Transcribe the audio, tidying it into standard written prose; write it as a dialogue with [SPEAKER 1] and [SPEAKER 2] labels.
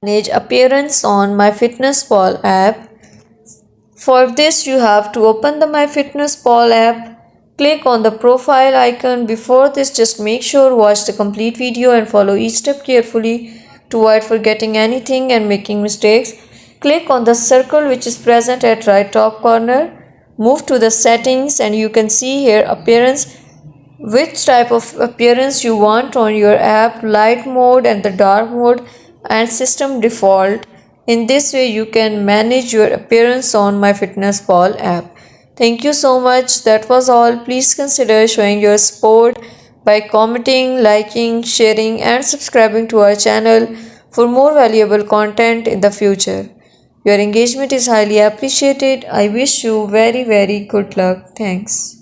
[SPEAKER 1] Manage appearance on MyFitnessPal app. For this, you have to open the MyFitnessPal app. Click on the profile icon. Before this, just make sure watch the complete video and follow each step carefully to avoid forgetting anything and making mistakes. Click on the circle which is present at right top corner. Move to the settings and you can see here appearance, which type of appearance you want on your app, light mode and the dark mode, and system default. In this way you can manage your appearance on MyFitnessPal app. Thank you so much. That was all. Please consider showing your support by commenting, liking, sharing and subscribing to our channel for more valuable content in the future. Your engagement is highly appreciated. I wish you very good luck. Thanks.